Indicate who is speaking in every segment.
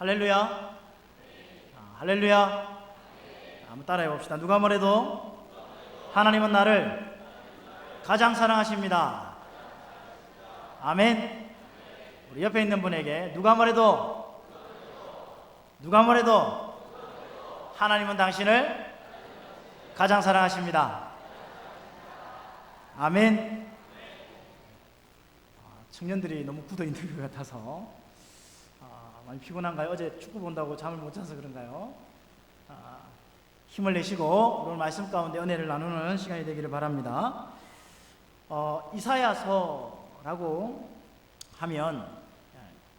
Speaker 1: 할렐루야. 할렐루야. 한번 따라해 봅시다. 누가 뭐래도 하나님은 나를 가장 사랑하십니다. 아멘. 우리 옆에 있는 분에게 누가 뭐래도 하나님은 당신을 가장 사랑하십니다. 아멘. 청년들이 너무 굳어 있는 것 같아서 많이 피곤한가요? 어제 축구 본다고 잠을 못 자서 그런가요? 힘을 내시고 오늘 말씀 가운데 은혜를 나누는 시간이 되기를 바랍니다. 이사야서라고 하면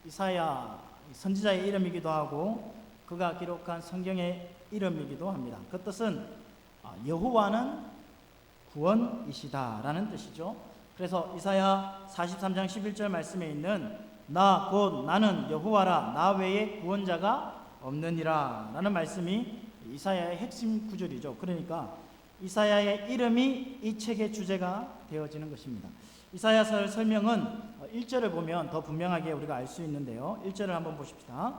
Speaker 1: 이사야 선지자의 이름이기도 하고 그가 기록한 성경의 이름이기도 합니다. 그 뜻은 여호와는 구원이시다라는 뜻이죠. 그래서 이사야 43장 11절 말씀에 있는 나 곧 나는 여호와라 나 외에 구원자가 없느니라 라는 말씀이 이사야의 핵심 구절이죠. 그러니까 이사야의 이름이 이 책의 주제가 되어지는 것입니다. 이사야서의 설명은 1절을 보면 더 분명하게 우리가 알 수 있는데요. 1절을 한번 보십시다.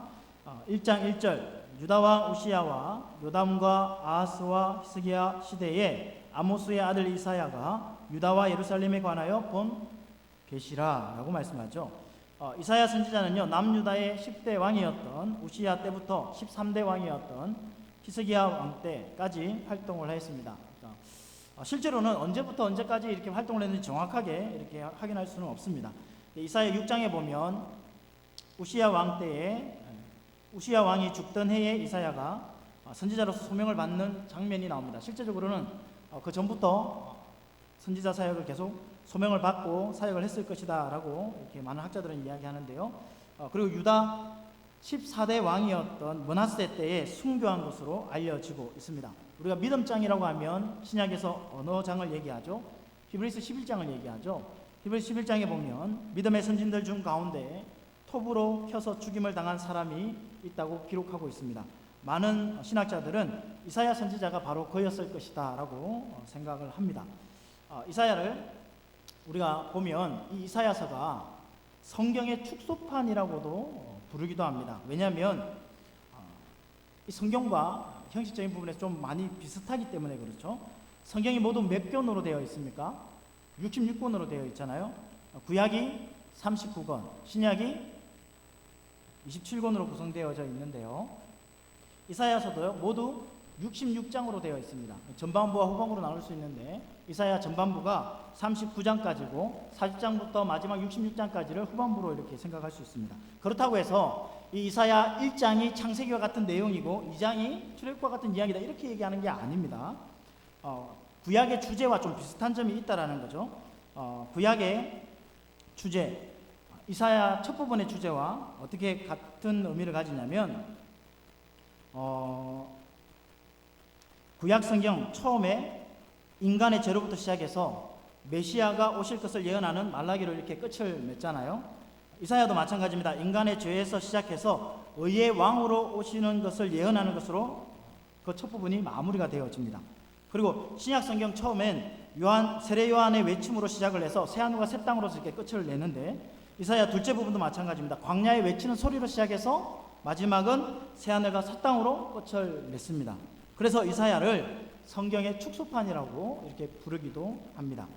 Speaker 1: 1장 1절 유다와 우시야와 요담과 아하스와 히스기야 시대에 아모스의 아들 이사야가 유다와 예루살렘에 관하여 본 계시라 라고 말씀하죠. 이사야 선지자는요 남유다의 10대 왕이었던 우시야 때부터 13대 왕이었던 히스기야 왕 때까지 활동을 했습니다. 실제로는 언제부터 언제까지 이렇게 활동을 했는지 정확하게 이렇게 확인할 수는 없습니다. 이사야 6장에 보면 우시야 왕 때에 우시야 왕이 죽던 해에 이사야가 선지자로서 소명을 받는 장면이 나옵니다. 실제적으로는 그 전부터 선지자 사역을 계속 소명을 받고 사역을 했을 것이다 라고 이렇게 많은 학자들은 이야기하는데요. 그리고 유다 14대 왕이었던 므낫세 때에 순교한 것으로 알려지고 있습니다. 우리가 믿음장이라고 하면 신약에서 어느 장을 얘기하죠? 히브리서 11장을 얘기하죠. 히브리서 11장에 보면 믿음의 선진들 중 가운데 톱으로 혀서 죽임을 당한 사람이 있다고 기록하고 있습니다. 많은 신학자들은 이사야 선지자가 바로 그였을 것이다 라고 생각을 합니다. 이사야를 우리가 보면 이 이사야서가 성경의 축소판이라고도 부르기도 합니다. 왜냐하면 이 성경과 형식적인 부분에서 좀 많이 비슷하기 때문에 그렇죠. 성경이 모두 몇 권으로 되어 있습니까? 66권으로 되어 있잖아요. 구약이 39권, 신약이 27권으로 구성되어져 있는데요. 이사야서도요 모두 66장으로 되어 있습니다. 전반부와 후반부로 나눌 수 있는데 이사야 전반부가 39장까지고 40장부터 마지막 66장까지를 후반부로 이렇게 생각할 수 있습니다. 그렇다고 해서 이 이사야 1장이 창세기와 같은 내용이고 2장이 출애굽과 같은 이야기다 이렇게 얘기하는 게 아닙니다. 구약의 주제와 좀 비슷한 점이 있다라는 거죠. 구약의 주제, 이사야 첫 부분의 주제와 어떻게 같은 의미를 가지냐면 구약 성경 처음에 인간의 죄로부터 시작해서 메시아가 오실 것을 예언하는 말라기로 이렇게 끝을 맺잖아요. 이사야도 마찬가지입니다. 인간의 죄에서 시작해서 의의 왕으로 오시는 것을 예언하는 것으로 그 첫 부분이 마무리가 되어집니다. 그리고 신약 성경 처음엔 세례 요한의 외침으로 시작을 해서 새 하늘과 새 땅으로서 이렇게 끝을 내는데 이사야 둘째 부분도 마찬가지입니다. 광야에 외치는 소리로 시작해서 마지막은 새 하늘과 새 땅으로 끝을 냈습니다. 그래서 이사야를 성경의 축소판이라고 이렇게 부르기도 합니다.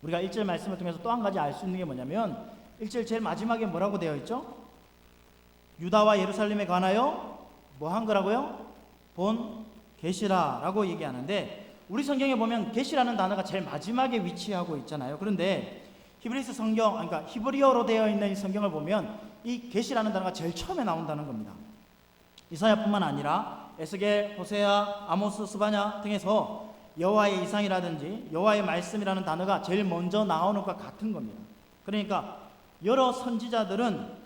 Speaker 1: 우리가 1절 말씀을 통해서 또 한 가지 알 수 있는 게 뭐냐면 1절 제일 마지막에 뭐라고 되어 있죠? 유다와 예루살렘에 관하여 뭐 한 거라고요? 본 계시라 라고 얘기하는데 우리 성경에 보면 계시라는 단어가 제일 마지막에 위치하고 있잖아요. 그런데 히브리서 성경, 그러니까 히브리어로 되어 있는 이 성경을 보면 이 계시라는 단어가 제일 처음에 나온다는 겁니다. 이사야뿐만 아니라 에스겔, 호세아, 아모스, 스바냐 등에서 여호와의 이상이라든지 여호와의 말씀이라는 단어가 제일 먼저 나오는 것과 같은 겁니다. 그러니까 여러 선지자들은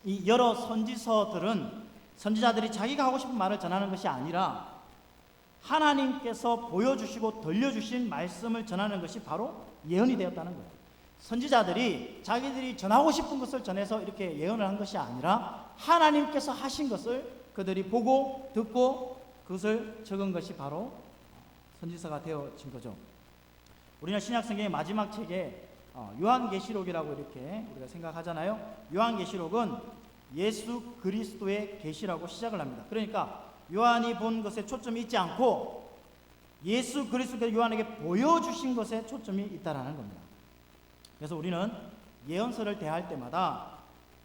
Speaker 1: 이 여러 선지서들은 선지자들이 자기가 하고 싶은 말을 전하는 것이 아니라 하나님께서 보여주시고 들려주신 말씀을 전하는 것이 바로 예언이 되었다는 거예요. 선지자들이 자기들이 전하고 싶은 것을 전해서 이렇게 예언을 한 것이 아니라 하나님께서 하신 것을 그들이 보고 듣고 그것을 적은 것이 바로 선지서가 되어진 거죠. 우리는 신약 성경의 마지막 책에 요한계시록이라고 이렇게 우리가 생각하잖아요. 요한계시록은 예수 그리스도의 계시라고 시작을 합니다. 그러니까 요한이 본 것에 초점이 있지 않고 예수 그리스도께서 요한에게 보여주신 것에 초점이 있다라는 겁니다. 그래서 우리는 예언서를 대할 때마다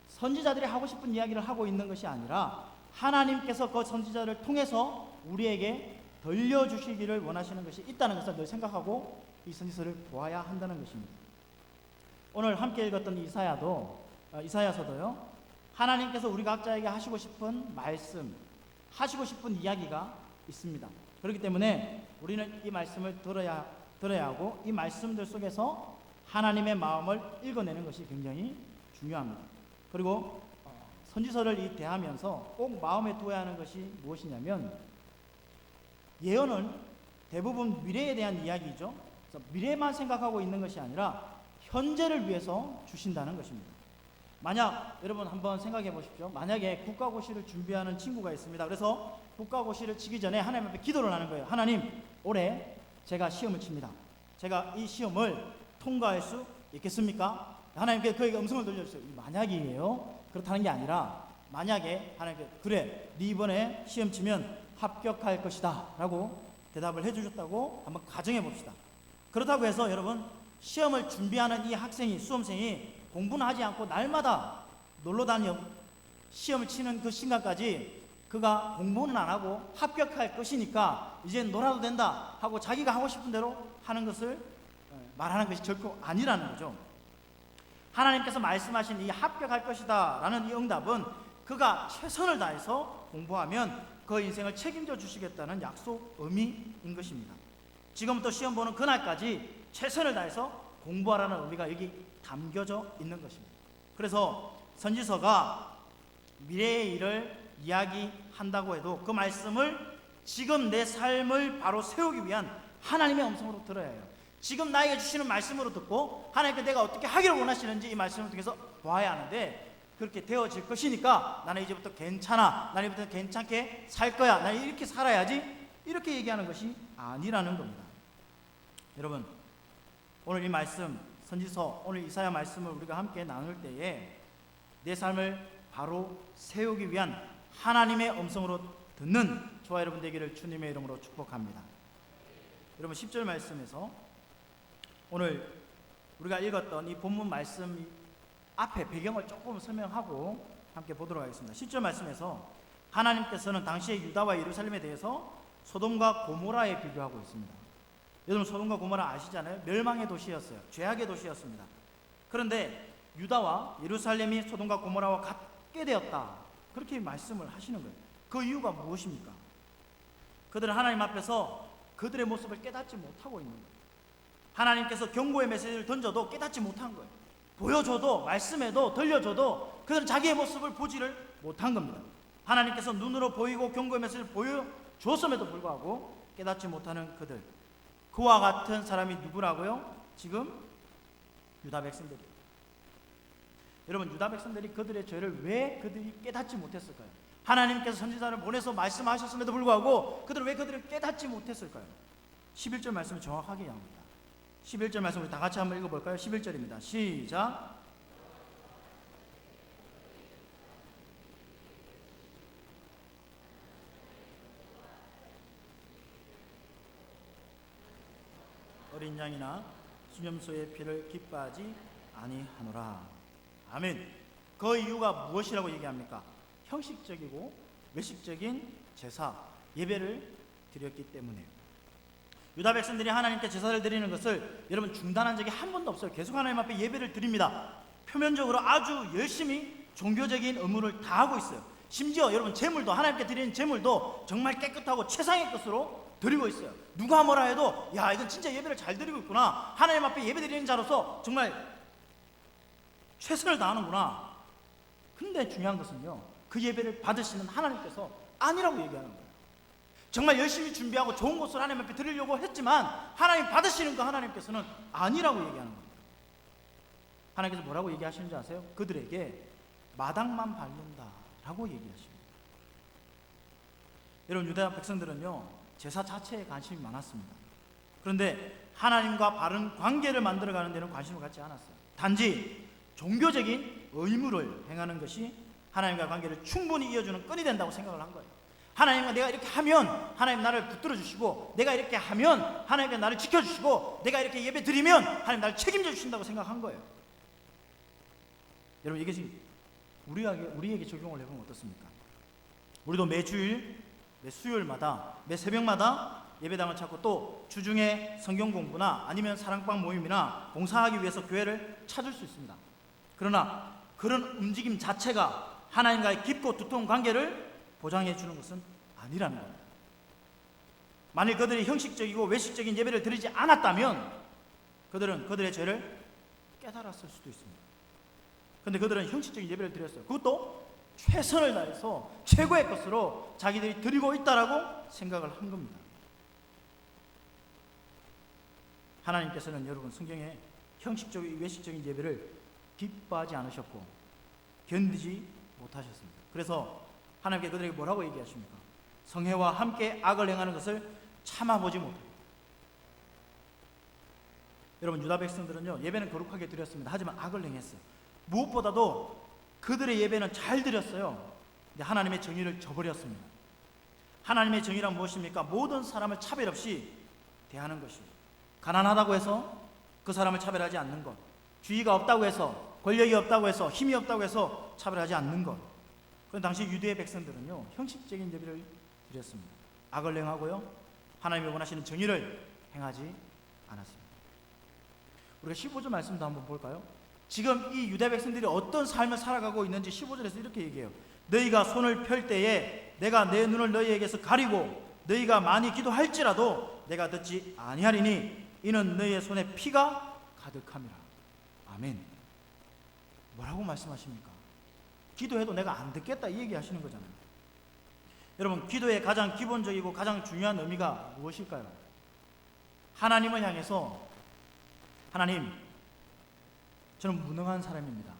Speaker 1: 선지자들이 하고 싶은 이야기를 하고 있는 것이 아니라 하나님께서 그 선지자를 통해서 우리에게 들려주시기를 원하시는 것이 있다는 것을 늘 생각하고 이 선지서를 보아야 한다는 것입니다. 오늘 함께 읽었던 이사야서도요, 하나님께서 우리 각자에게 하시고 싶은 말씀, 하시고 싶은 이야기가 있습니다. 그렇기 때문에 우리는 이 말씀을 들어야 하고 이 말씀들 속에서 하나님의 마음을 읽어내는 것이 굉장히 중요합니다. 그리고 선지서를 대하면서 꼭 마음에 두어야 하는 것이 무엇이냐면, 예언은 대부분 미래에 대한 이야기죠. 그래서 미래만 생각하고 있는 것이 아니라 현재를 위해서 주신다는 것입니다. 만약 여러분 한번 생각해 보십시오. 만약에 국가고시를 준비하는 친구가 있습니다. 그래서 국가고시를 치기 전에 하나님 앞에 기도를 하는 거예요. 하나님, 올해 제가 시험을 칩니다. 제가 이 시험을 통과할 수 있겠습니까? 하나님께 그에게 음성을 들려주세요. 만약이에요. 그렇다는 게 아니라 만약에 하나님께 그래, 네 이번에 시험 치면 합격할 것이다 라고 대답을 해주셨다고 한번 가정해 봅시다. 그렇다고 해서 여러분, 시험을 준비하는 이 학생이, 수험생이 공부는 하지 않고 날마다 놀러 다녀 시험을 치는 그 순간까지 그가 공부는 안 하고 합격할 것이니까 이제 놀아도 된다 하고 자기가 하고 싶은 대로 하는 것을 말하는 것이 결코 아니라는 거죠. 하나님께서 말씀하신 이 합격할 것이다 라는 이 응답은 그가 최선을 다해서 공부하면 그 인생을 책임져 주시겠다는 약속 의미인 것입니다. 지금부터 시험 보는 그날까지 최선을 다해서 공부하라는 의미가 여기 담겨져 있는 것입니다. 그래서 선지서가 미래의 일을 이야기한다고 해도 그 말씀을 지금 내 삶을 바로 세우기 위한 하나님의 음성으로 들어야 해요. 지금 나에게 주시는 말씀으로 듣고 하나님께 내가 어떻게 하기를 원하시는지 이 말씀을 통해서 보아야 하는데, 그렇게 되어질 것이니까 나는 이제부터 괜찮아, 나는 이제부터 괜찮게 살 거야, 나는 이렇게 살아야지, 이렇게 얘기하는 것이 아니라는 겁니다. 여러분, 오늘 이 말씀, 선지서, 오늘 이사야 말씀을 우리가 함께 나눌 때에 내 삶을 바로 세우기 위한 하나님의 음성으로 듣는 저와 여러분 되기를 주님의 이름으로 축복합니다. 여러분, 10절 말씀에서 오늘 우리가 읽었던 이 본문 말씀 앞에 배경을 조금 설명하고 함께 보도록 하겠습니다. 10절 말씀에서 하나님께서는 당시의 유다와 예루살렘에 대해서 소돔과 고모라에 비교하고 있습니다. 여러분, 소돔과 고모라 아시잖아요. 멸망의 도시였어요. 죄악의 도시였습니다. 그런데 유다와 예루살렘이 소돔과 고모라와 같게 되었다, 그렇게 말씀을 하시는 거예요. 그 이유가 무엇입니까? 그들은 하나님 앞에서 그들의 모습을 깨닫지 못하고 있는 거예요. 하나님께서 경고의 메시지를 던져도 깨닫지 못한 거예요. 보여줘도, 말씀해도, 들려줘도 그들은 자기의 모습을 보지를 못한 겁니다. 하나님께서 눈으로 보이고 경고의 메시지를 보여줬음에도 불구하고 깨닫지 못하는 그들, 그와 같은 사람이 누구라고요? 지금 유다 백성들이에요. 여러분, 유다 백성들이 그들의 죄를 왜 그들이 깨닫지 못했을까요? 하나님께서 선지자를 보내서 말씀하셨음에도 불구하고 그들은 왜 그들을 깨닫지 못했을까요? 11절 말씀을 정확하게 합니다. 11절 말씀 우리 다 같이 한번 읽어볼까요? 11절입니다. 시작. 어린 양이나 수염소의 피를 기뻐하지 아니하노라. 아멘. 그 이유가 무엇이라고 얘기합니까? 형식적이고 외식적인 제사, 예배를 드렸기 때문에. 유다 백성들이 하나님께 제사를 드리는 것을 여러분 중단한 적이 한 번도 없어요. 계속 하나님 앞에 예배를 드립니다. 표면적으로 아주 열심히 종교적인 의무를 다하고 있어요. 심지어 여러분, 제물도, 하나님께 드리는 제물도 정말 깨끗하고 최상의 것으로 드리고 있어요. 누가 뭐라 해도 야, 이건 진짜 예배를 잘 드리고 있구나, 하나님 앞에 예배 드리는 자로서 정말 최선을 다하는구나. 근데 중요한 것은요, 그 예배를 받으시는 하나님께서 아니라고 얘기하는 거예요. 정말 열심히 준비하고 좋은 것을 하나님 앞에 드리려고 했지만 하나님 받으시는 거 하나님께서는 아니라고 얘기하는 겁니다. 하나님께서 뭐라고 얘기하시는지 아세요? 그들에게 마당만 밟는다 라고 얘기하십니다. 여러분, 유다 백성들은요, 제사 자체에 관심이 많았습니다. 그런데 하나님과 바른 관계를 만들어가는 데는 관심을 갖지 않았어요. 단지 종교적인 의무를 행하는 것이 하나님과의 관계를 충분히 이어주는 끈이 된다고 생각을 한 거예요. 하나님과 내가 이렇게 하면 하나님 나를 붙들어 주시고, 내가 이렇게 하면 하나님께 나를 지켜주시고, 내가 이렇게 예배 드리면 하나님 나를 책임져 주신다고 생각한 거예요. 여러분, 이것이 우리에게 적용을 해보면 어떻습니까? 우리도 매주일, 매 수요일마다, 매 새벽마다 예배당을 찾고 또 주중에 성경 공부나 아니면 사랑방 모임이나 봉사하기 위해서 교회를 찾을 수 있습니다. 그러나 그런 움직임 자체가 하나님과의 깊고 두터운 관계를 보장해 주는 것은 아니라는 겁니다. 만일 그들이 형식적이고 외식적인 예배를 드리지 않았다면 그들은 그들의 죄를 깨달았을 수도 있습니다. 그런데 그들은 형식적인 예배를 드렸어요. 그것도 최선을 다해서 최고의 것으로 자기들이 드리고 있다라고 생각을 한 겁니다. 하나님께서는 여러분 성경에 형식적인 외식적인 예배를 기뻐하지 않으셨고 견디지 못하셨습니다. 그래서 하나님께 그들에게 뭐라고 얘기하십니까? 성회와 함께 악을 행하는 것을 참아보지 못합니다. 여러분, 유다 백성들은요, 예배는 거룩하게 드렸습니다. 하지만 악을 행했어요. 무엇보다도 그들의 예배는 잘 드렸어요. 근데 하나님의 정의를 저버렸습니다. 하나님의 정의란 무엇입니까? 모든 사람을 차별 없이 대하는 것입니다. 가난하다고 해서 그 사람을 차별하지 않는 것, 주의가 없다고 해서, 권력이 없다고 해서, 힘이 없다고 해서 차별하지 않는 것. 그런데 당시 유대의 백성들은요, 형식적인 예배를 드렸습니다. 악을 행하고요, 하나님이 원하시는 정의를 행하지 않았습니다. 우리가 15절 말씀도 한번 볼까요? 지금 이 유대 백성들이 어떤 삶을 살아가고 있는지 15절에서 이렇게 얘기해요. 너희가 손을 펼 때에 내가 내 눈을 너희에게서 가리고 너희가 많이 기도할지라도 내가 듣지 아니하리니 이는 너희의 손에 피가 가득함이라. 아멘. 뭐라고 말씀하십니까? 기도해도 내가 안 듣겠다 이 얘기하시는 거잖아요. 여러분, 기도의 가장 기본적이고 가장 중요한 의미가 무엇일까요? 하나님을 향해서, 하나님, 저는 무능한 사람입니다.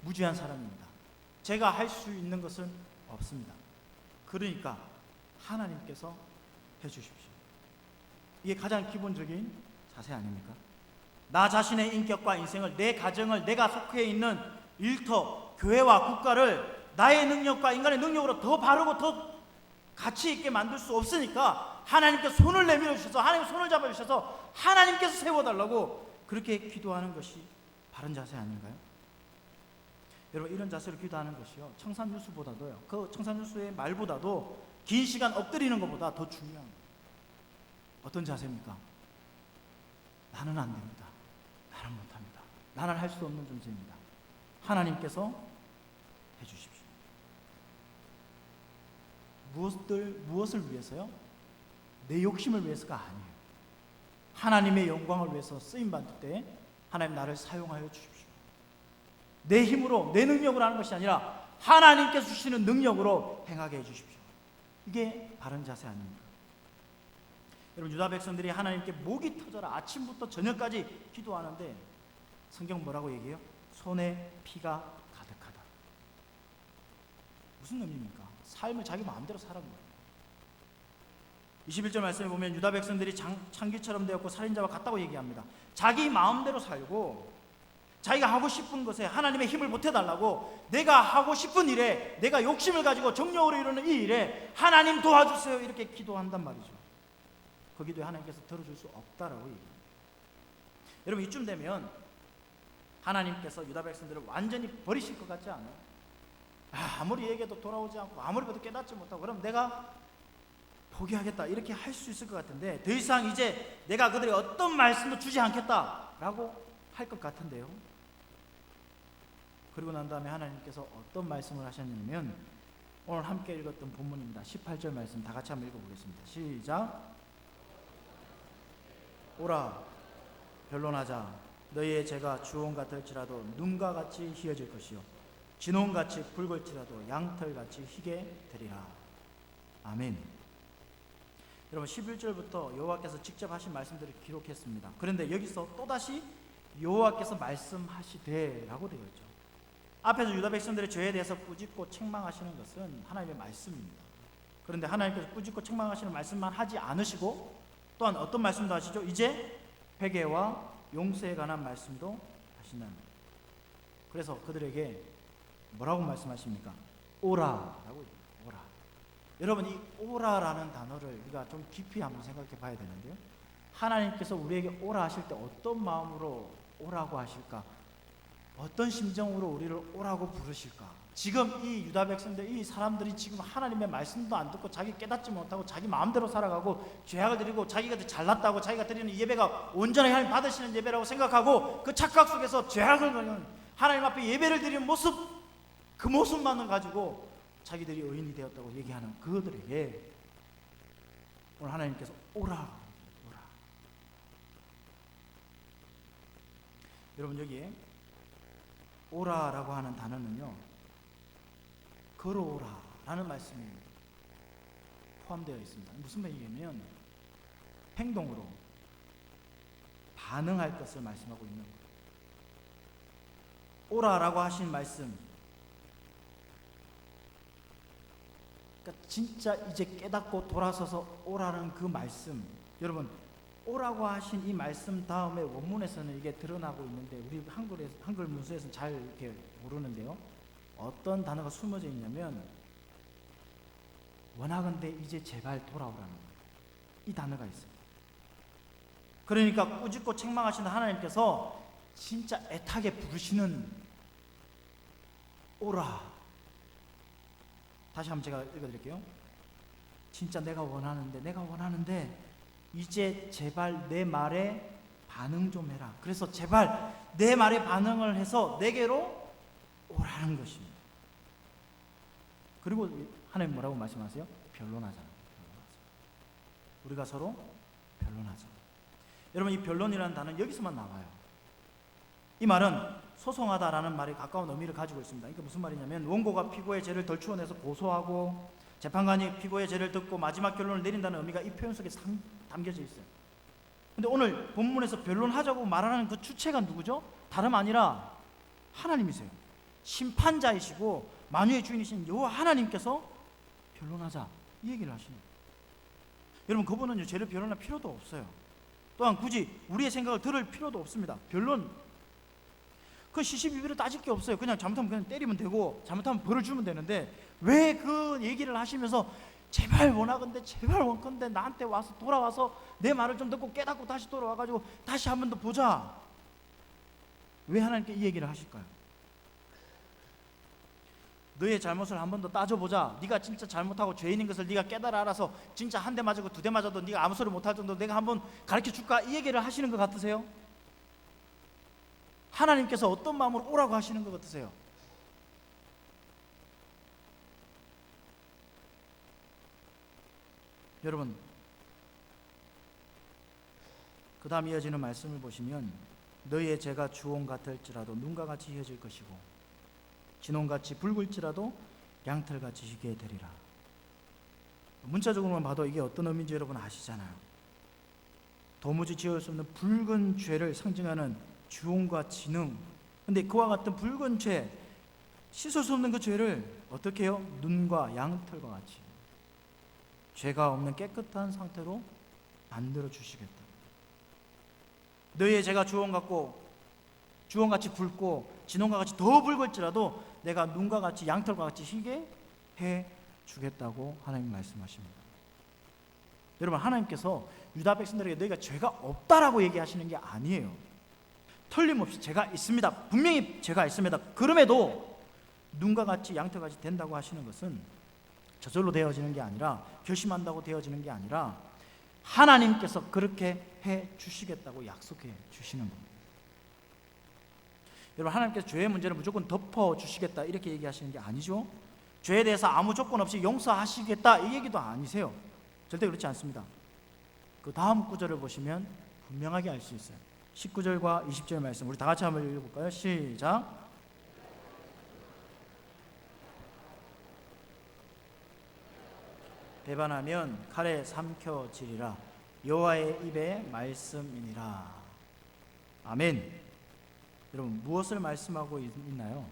Speaker 1: 무지한 사람입니다. 제가 할 수 있는 것은 없습니다. 그러니까 하나님께서 해주십시오. 이게 가장 기본적인 자세 아닙니까? 나 자신의 인격과 인생을, 내 가정을, 내가 속해 있는 일터, 교회와 국가를 나의 능력과 인간의 능력으로 더 바르고 더 가치 있게 만들 수 없으니까 하나님께서 손을 내밀어 주셔서, 하나님 손을 잡아 주셔서 하나님께서 세워달라고 그렇게 기도하는 것이 바른 자세 아닌가요? 여러분, 이런 자세로 기도하는 것이요, 청산유수보다도요, 그 청산유수의 말보다도 긴 시간 엎드리는 것보다 더 중요한 거예요. 어떤 자세입니까? 나는 안 됩니다. 나는 못합니다. 나는 할 수 없는 존재입니다. 하나님께서 해주십시오. 무엇을 위해서요? 내 욕심을 위해서가 아니에요. 하나님의 영광을 위해서 쓰임받을 때 하나님 나를 사용하여 주십시오. 내 힘으로, 내 능력으로 하는 것이 아니라 하나님께서 주시는 능력으로 행하게 해주십시오. 이게 바른 자세 아닙니까? 여러분, 유다 백성들이 하나님께 목이 터져라 아침부터 저녁까지 기도하는데 성경 뭐라고 얘기해요? 손에 피가 가득하다. 무슨 의미입니까? 삶을 자기 마음대로 살은 거예요. 21절 말씀에 보면 유다 백성들이 창기처럼 되었고 살인자와 같다고 얘기합니다. 자기 마음대로 살고 자기가 하고 싶은 것에 하나님의 힘을 보태달라고, 내가 하고 싶은 일에, 내가 욕심을 가지고 정욕으로 이루는 이 일에 하나님 도와주세요 이렇게 기도한단 말이죠. 그 기도에 하나님께서 들어줄 수 없다라고 얘기합니다. 여러분, 이쯤 되면 하나님께서 유다 백성들을 완전히 버리실 것 같지 않아요? 아무리 얘기해도 돌아오지 않고 아무리 봐도 깨닫지 못하고 그럼 내가 포기하겠다 이렇게 할 수 있을 것 같은데, 더 이상 이제 내가 그들에게 어떤 말씀도 주지 않겠다라고 할 것 같은데요. 그리고 난 다음에 하나님께서 어떤 말씀을 하셨냐면 오늘 함께 읽었던 본문입니다. 18절 말씀 다 같이 한번 읽어보겠습니다. 시작. 오라 변론하자. 너희의 죄가 주홍 같을지라도 눈과 같이 희어질 것이요 진홍같이 붉을지라도 양털같이 희게 되리라. 아멘. 여러분, 11절부터 여호와께서 직접 하신 말씀들을 기록했습니다. 그런데 여기서 또다시 여호와께서 말씀하시되라고 되어 있죠. 앞에서 유다 백성들의 죄에 대해서 꾸짖고 책망하시는 것은 하나님의 말씀입니다. 그런데 하나님께서 꾸짖고 책망하시는 말씀만 하지 않으시고 또한 어떤 말씀도 하시죠? 이제 회개와 용서에 관한 말씀도 하신다는 거예요. 그래서 그들에게 뭐라고 말씀하십니까? 오라라고 오라. 여러분, 이 오라라는 단어를 우리가 좀 깊이 한번 생각해 봐야 되는데요. 하나님께서 우리에게 오라 하실 때 어떤 마음으로 오라고 하실까? 어떤 심정으로 우리를 오라고 부르실까? 지금 이 유다 백성들, 이 사람들이 지금 하나님의 말씀도 안 듣고 자기 깨닫지 못하고 자기 마음대로 살아가고 죄악을 드리고 자기가 잘났다고 자기가 드리는 예배가 온전히 하나님 받으시는 예배라고 생각하고 그 착각 속에서 죄악을 드리는 하나님 앞에 예배를 드리는 모습, 그 모습만을 가지고 자기들이 의인이 되었다고 얘기하는 그들에게 오늘 하나님께서 오라. 여러분, 여기에 오라라고 하는 단어는요, 걸어오라 라는 말씀이 포함되어 있습니다. 무슨 말이냐면 행동으로 반응할 것을 말씀하고 있는 거예요. 오라라고 하신 말씀, 그러니까 진짜 이제 깨닫고 돌아서서 오라는 그 말씀, 여러분, 오라고 하신 이 말씀 다음에 원문에서는 이게 드러나고 있는데 우리 한글 문서에서는 잘 이렇게 모르는데요. 어떤 단어가 숨어져 있냐면 원하건대 이제 제발 돌아오라는 거예요. 이 단어가 있어요. 그러니까 꾸짖고 책망하시는 하나님께서 진짜 애타게 부르시는 오라. 다시 한번 제가 읽어드릴게요. 진짜 내가 원하는데 이제 제발 내 말에 반응 좀 해라. 그래서 제발 내 말에 반응을 해서 내게로 오라는 것입니다. 그리고 하나님 뭐라고 말씀하세요? 변론하자. 우리가 서로 변론하자. 여러분, 이 변론이라는 단어는 여기서만 나와요. 이 말은 소송하다라는 말에 가까운 의미를 가지고 있습니다. 그러니까 무슨 말이냐면 원고가 피고의 죄를 덜 추원해서 고소하고 재판관이 피고의 죄를 듣고 마지막 결론을 내린다는 의미가 이 표현 속에 담겨져 있어요. 근데 오늘 본문에서 변론하자고 말하는 그 주체가 누구죠? 다름 아니라 하나님이세요. 심판자이시고 만유의 주인이신 여호와 하나님께서 변론하자, 이 얘기를 하시는 거예요. 여러분, 그분은 죄를 변론할 필요도 없어요. 또한 굳이 우리의 생각을 들을 필요도 없습니다. 변론, 그 시시비비로 따질 게 없어요. 그냥 잘못하면 그냥 때리면 되고 잘못하면 벌을 주면 되는데 왜 그 얘기를 하시면서 제발 원하건대 제발 원컨대 나한테 와서 돌아와서 내 말을 좀 듣고 깨닫고 다시 돌아와가지고 다시 한 번 더 보자. 왜 하나님께 이 얘기를 하실까요? 너의 잘못을 한 번 더 따져보자. 네가 진짜 잘못하고 죄인인 것을 네가 깨달아 알아서 진짜 한 대 맞고 두 대 맞아도 네가 아무 소리 못할 정도로 내가 한번 가르쳐 줄까? 이 얘기를 하시는 것 같으세요? 하나님께서 어떤 마음으로 오라고 하시는 것 같으세요? 여러분, 그 다음 이어지는 말씀을 보시면 너희의 죄가 주홍 같을지라도 눈과 같이 희어질 것이고 진홍같이 붉을지라도 양털같이 희게 되리라. 문자적으로만 봐도 이게 어떤 의미인지 여러분 아시잖아요. 도무지 지을 수 없는 붉은 죄를 상징하는 주홍과 진홍. 근데 그와 같은 붉은 죄, 씻을 수 없는 그 죄를 어떻게 해요? 눈과 양털과 같이 죄가 없는 깨끗한 상태로 만들어 주시겠다. 너희의 죄가 주홍같이 붉고 진홍과 같이 더 붉을지라도 내가 눈과 같이 양털과 같이 희게 해 주겠다고 하나님 말씀하십니다. 여러분, 하나님께서 유다 백성들에게 너희가 죄가 없다라고 얘기하시는 게 아니에요. 틀림없이 죄가 있습니다. 분명히 죄가 있습니다. 그럼에도 눈과 같이 양털같이 된다고 하시는 것은 저절로 되어지는 게 아니라 결심한다고 되어지는 게 아니라 하나님께서 그렇게 해 주시겠다고 약속해 주시는 겁니다. 여러분, 하나님께서 죄의 문제를 무조건 덮어 주시겠다 이렇게 얘기하시는 게 아니죠. 죄에 대해서 아무 조건 없이 용서하시겠다 이 얘기도 아니세요. 절대 그렇지 않습니다. 그 다음 구절을 보시면 분명하게 알 수 있어요. 19절과 20절 말씀 우리 다 같이 한번 읽어볼까요? 시작. 배반하면 칼에 삼켜지리라. 여호와의 입의 말씀이니라. 아멘. 여러분, 무엇을 말씀하고 있나요?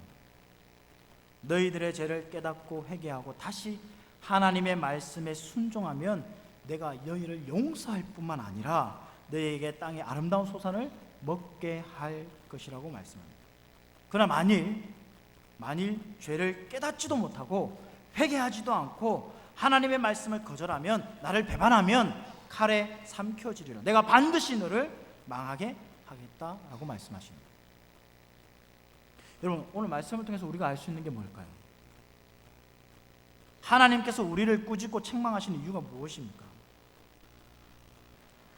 Speaker 1: 너희들의 죄를 깨닫고 회개하고 다시 하나님의 말씀에 순종하면 내가 너희를 용서할 뿐만 아니라 너희에게 땅의 아름다운 소산을 먹게 할 것이라고 말씀합니다. 그러나 만일 만일 죄를 깨닫지도 못하고 회개하지도 않고 하나님의 말씀을 거절하면, 나를 배반하면 칼에 삼켜지리라. 내가 반드시 너를 망하게 하겠다라고 말씀하십니다. 여러분, 오늘 말씀을 통해서 우리가 알 수 있는 게 뭘까요? 하나님께서 우리를 꾸짖고 책망하시는 이유가 무엇입니까?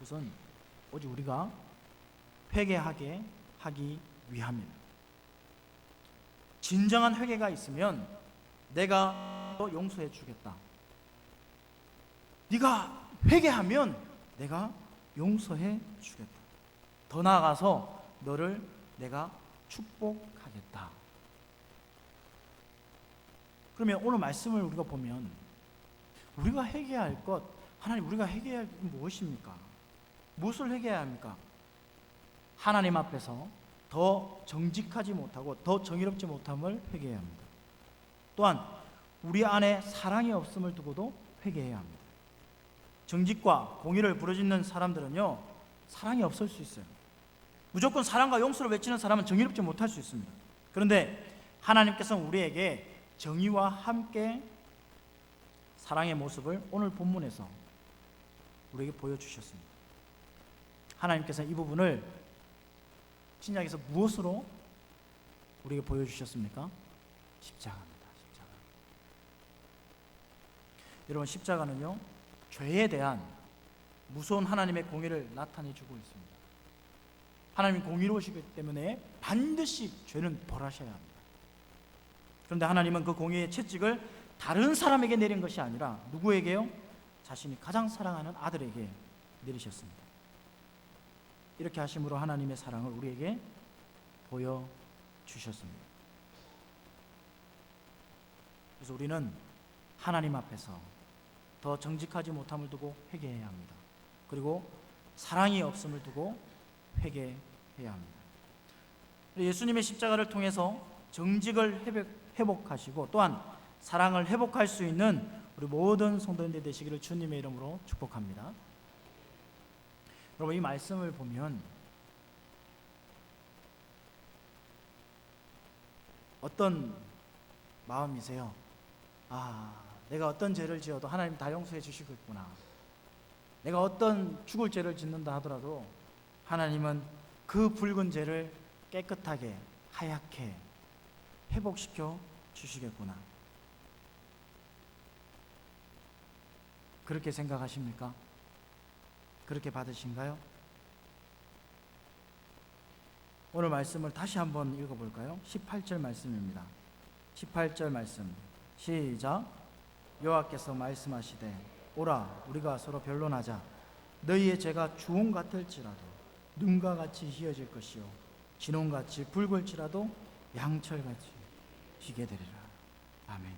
Speaker 1: 우선 오직 우리가 회개하게 하기 위함입니다. 진정한 회개가 있으면 내가 너 용서해 주겠다. 네가 회개하면 내가 용서해 주겠다. 더 나아가서 너를 내가 축복하겠다. 그러면 오늘 말씀을 우리가 보면 우리가 회개할 것, 하나님, 우리가 회개할 것 무엇입니까? 무엇을 회개해야 합니까? 하나님 앞에서 더 정직하지 못하고 더 정의롭지 못함을 회개해야 합니다. 또한 우리 안에 사랑이 없음을 두고도 회개해야 합니다. 정직과 공의를 부르짖는 사람들은요, 사랑이 없을 수 있어요. 무조건 사랑과 용서를 외치는 사람은 정의롭지 못할 수 있습니다. 그런데 하나님께서는 우리에게 정의와 함께 사랑의 모습을 오늘 본문에서 우리에게 보여주셨습니다. 하나님께서는 이 부분을 신약에서 무엇으로 우리에게 보여주셨습니까? 십자가입니다. 십자가. 여러분, 십자가는요, 죄에 대한 무서운 하나님의 공의를 나타내주고 있습니다. 하나님이 공의로우시기 때문에 반드시 죄는 벌하셔야 합니다. 그런데 하나님은 그 공의의 채찍을 다른 사람에게 내린 것이 아니라 누구에게요? 자신이 가장 사랑하는 아들에게 내리셨습니다. 이렇게 하심으로 하나님의 사랑을 우리에게 보여주셨습니다. 그래서 우리는 하나님 앞에서 더 정직하지 못함을 두고 회개해야 합니다. 그리고 사랑이 없음을 두고 회개해야 합니다. 예수님의 십자가를 통해서 정직을 회복하시고 또한 사랑을 회복할 수 있는 우리 모든 성도님들 되시기를 주님의 이름으로 축복합니다. 여러분, 이 말씀을 보면 어떤 마음이세요? 내가 어떤 죄를 지어도 하나님 다 용서해 주시겠구나. 내가 어떤 죽을 죄를 짓는다 하더라도 하나님은 그 붉은 죄를 깨끗하게 하얗게 회복시켜 주시겠구나. 그렇게 생각하십니까? 그렇게 받으신가요? 오늘 말씀을 다시 한번 읽어볼까요? 18절 말씀입니다. 18절 말씀 시작. 여호와께서 말씀하시되 오라, 우리가 서로 변론하자. 너희의 죄가 주홍 같을지라도 눈과 같이 희어질 것이요 진홍같이 붉을지라도 양철같이 희게 되리라. 아멘.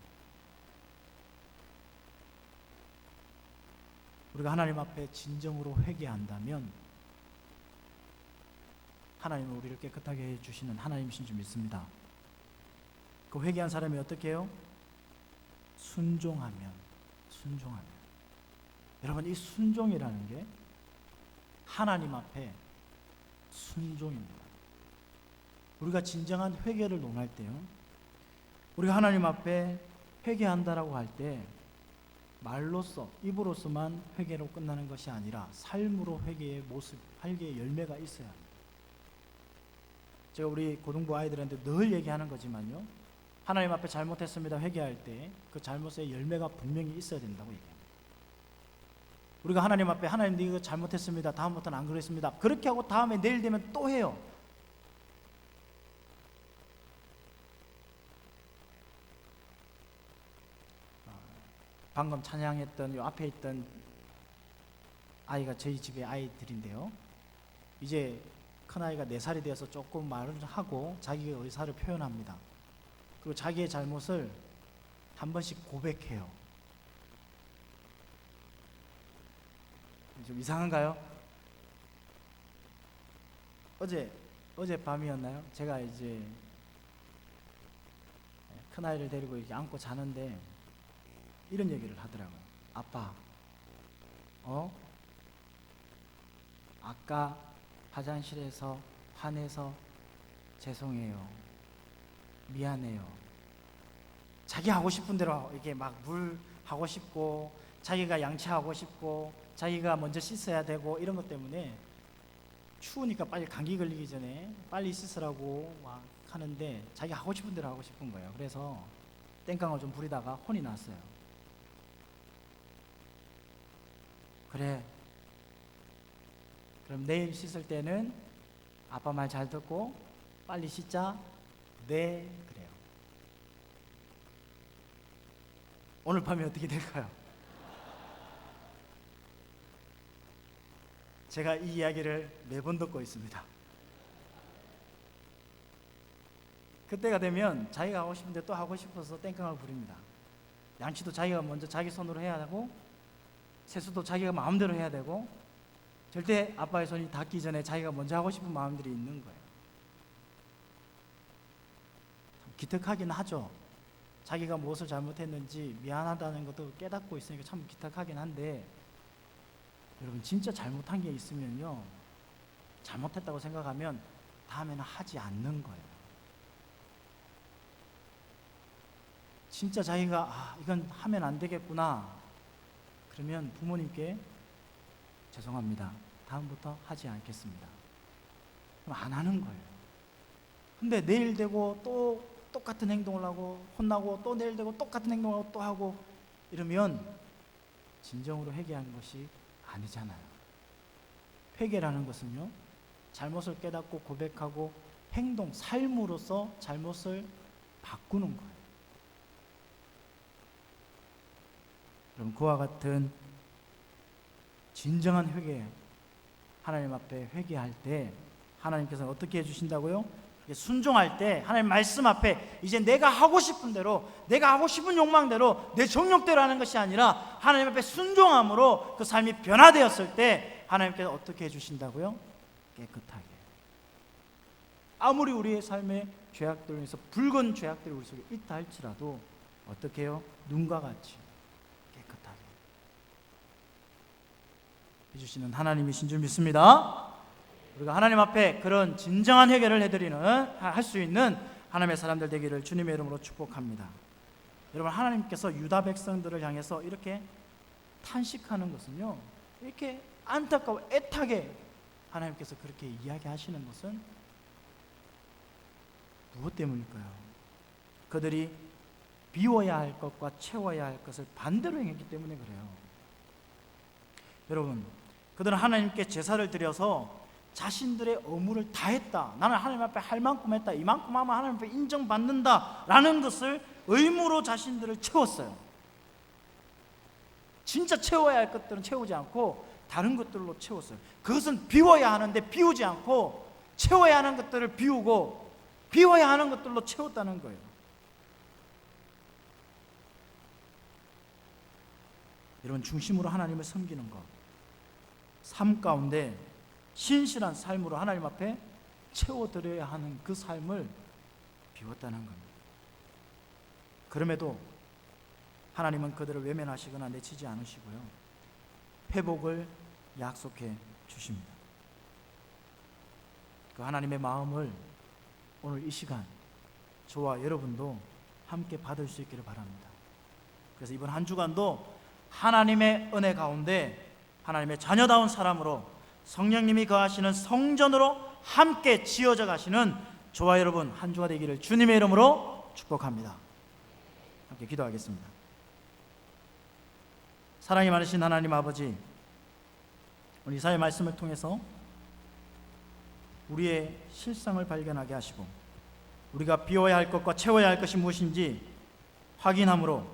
Speaker 1: 우리가 하나님 앞에 진정으로 회개한다면 하나님은 우리를 깨끗하게 해주시는 하나님이신 줄 믿습니다. 그 회개한 사람이 어떻게 해요? 순종하면. 여러분, 이 순종이라는 게 하나님 앞에 순종입니다. 우리가 진정한 회개를 논할 때요, 우리가 하나님 앞에 회개한다라고 할 때 말로써, 입으로서만 회개로 끝나는 것이 아니라 삶으로 회개의 모습, 회개의 열매가 있어야 합니다. 제가 우리 고등부 아이들한테 늘 얘기하는 거지만요, 하나님 앞에 잘못했습니다 회개할 때 그 잘못의 열매가 분명히 있어야 된다고 얘기합니다. 우리가 하나님 앞에 하나님 이거 잘못했습니다, 다음부터는 안 그러겠습니다, 그렇게 하고 다음에 내일 되면 또 해요. 방금 찬양했던 요 앞에 있던 아이가 저희 집의 아이들인데요, 이제 큰아이가 4살이 되어서 조금 말을 하고 자기의 의사를 표현합니다. 그리고 자기의 잘못을 한 번씩 고백해요. 좀 이상한가요? 어제 밤이었나요? 제가 이제 큰아이를 데리고 이렇게 안고 자는데 이런 얘기를 하더라고요. 아빠, 아까 화장실에서 화내서 죄송해요, 미안해요, 자기 하고 싶은 대로 이렇게 막 물 하고 싶고, 자기가 양치하고 싶고, 자기가 먼저 씻어야 되고, 이런 것 때문에 추우니까 빨리 감기 걸리기 전에 빨리 씻으라고 막 하는데, 자기 하고 싶은 대로 하고 싶은 거예요. 그래서 땡깡을 좀 부리다가 혼이 났어요. 그래, 그럼 내일 씻을 때는 아빠 말 잘 듣고 빨리 씻자. 네, 그래요. 오늘 밤에 어떻게 될까요? 제가 이 이야기를 매번 듣고 있습니다. 그때가 되면 자기가 하고 싶은데 또 하고 싶어서 땡깡을 부립니다. 양치도 자기가 먼저 자기 손으로 해야 하고, 세수도 자기가 마음대로 해야 되고, 절대 아빠의 손이 닿기 전에 자기가 먼저 하고 싶은 마음들이 있는 거예요. 기특하긴 하죠. 자기가 무엇을 잘못했는지 미안하다는 것도 깨닫고 있으니까 참 기특하긴 한데, 여러분 진짜 잘못한 게 있으면요, 잘못했다고 생각하면 다음에는 하지 않는 거예요. 진짜 자기가 이건 하면 안 되겠구나, 그러면 부모님께 죄송합니다, 다음부터 하지 않겠습니다, 그럼 안 하는 거예요. 근데 내일 되고 또 똑같은 행동을 하고 혼나고, 또 내일 되고 똑같은 행동을 하고 또 하고 이러면 진정으로 회개한 것이 아니잖아요. 회개라는 것은요, 잘못을 깨닫고 고백하고 행동, 삶으로서 잘못을 바꾸는 거예요. 여러분, 그와 같은 진정한 회개, 하나님 앞에 회개할 때 하나님께서는 어떻게 해주신다고요? 순종할 때 하나님 말씀 앞에 이제 내가 하고 싶은 대로, 내가 하고 싶은 욕망대로, 내 정욕대로 하는 것이 아니라 하나님 앞에 순종함으로 그 삶이 변화되었을 때 하나님께서 어떻게 해주신다고요? 깨끗하게. 아무리 우리의 삶의 죄악들로 인해서 붉은 죄악들이 우리 속에 있다 할지라도 어떻게 해요? 눈과 같이 깨끗하게 해주시는 하나님이신 줄 믿습니다. 우리가 하나님 앞에 그런 진정한 회개를 할 수 있는 하나님의 사람들 되기를 주님의 이름으로 축복합니다. 여러분, 하나님께서 유다 백성들을 향해서 이렇게 탄식하는 것은요, 이렇게 안타까워 애타게 하나님께서 그렇게 이야기하시는 것은 무엇 때문일까요? 그들이 비워야 할 것과 채워야 할 것을 반대로 행했기 때문에 그래요. 여러분, 그들은 하나님께 제사를 드려서 자신들의 의무를 다했다, 나는 하나님 앞에 할 만큼 했다, 이만큼 하면 하나님 앞에 인정받는다 라는 것을 의무로 자신들을 채웠어요. 진짜 채워야 할 것들은 채우지 않고 다른 것들로 채웠어요. 그것은 비워야 하는데 비우지 않고, 채워야 하는 것들을 비우고 비워야 하는 것들로 채웠다는 거예요. 여러분, 중심으로 하나님을 섬기는 것, 삶 가운데 신실한 삶으로 하나님 앞에 채워드려야 하는 그 삶을 비웠다는 겁니다. 그럼에도 하나님은 그들을 외면하시거나 내치지 않으시고요, 회복을 약속해 주십니다. 그 하나님의 마음을 오늘 이 시간 저와 여러분도 함께 받을 수 있기를 바랍니다. 그래서 이번 한 주간도 하나님의 은혜 가운데 하나님의 자녀다운 사람으로, 성령님이 거하시는 성전으로 함께 지어져 가시는 저와 여러분 한 주가 되기를 주님의 이름으로 축복합니다. 함께 기도하겠습니다. 사랑이 많으신 하나님 아버지, 오늘 이사야의 말씀을 통해서 우리의 실상을 발견하게 하시고, 우리가 비워야 할 것과 채워야 할 것이 무엇인지 확인함으로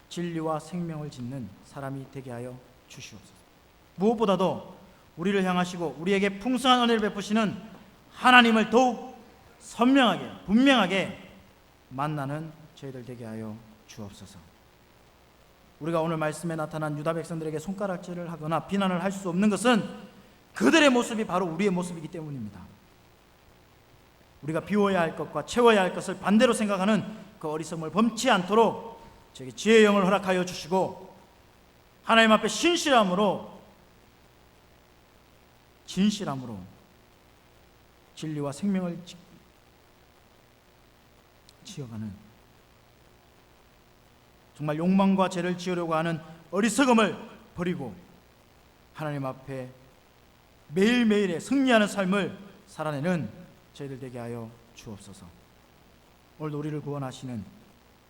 Speaker 1: 진리와 생명을 짓는 사람이 되게 하여 주시옵소서. 무엇보다도 우리를 향하시고 우리에게 풍성한 은혜를 베푸시는 하나님을 더욱 선명하게, 분명하게 만나는 저희들 되게 하여 주옵소서. 우리가 오늘 말씀에 나타난 유다 백성들에게 손가락질을 하거나 비난을 할 수 없는 것은 그들의 모습이 바로 우리의 모습이기 때문입니다. 우리가 비워야 할 것과 채워야 할 것을 반대로 생각하는 그 어리석음을 범치 않도록 저에게 지혜의 영을 허락하여 주시고, 하나님 앞에 진실함으로 진리와 생명을 지어가는 정말 욕망과 죄를 지으려고 하는 어리석음을 버리고 하나님 앞에 매일매일의 승리하는 삶을 살아내는 저희들 되게 하여 주옵소서. 오늘도 우리를 구원하시는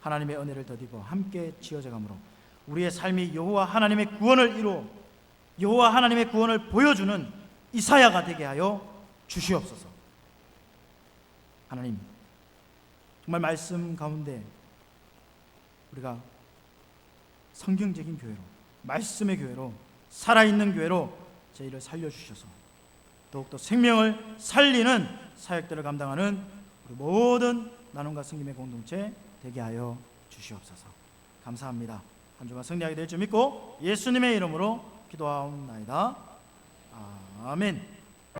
Speaker 1: 하나님의 은혜를 더디고 함께 지어져가므로 우리의 삶이 여호와 하나님의 구원을 이루어 여호와 하나님의 구원을 보여주는 이사야가 되게 하여 주시옵소서. 하나님, 정말 말씀 가운데 우리가 성경적인 교회로, 말씀의 교회로, 살아있는 교회로 저희를 살려주셔서 더욱더 생명을 살리는 사역들을 감당하는 우리 모든 나눔과 섬김의 공동체 되게 하여 주시옵소서. 감사합니다. 한 주간 승리하게 될 줄 믿고 예수님의 이름으로 기도하옵나이다. 아멘.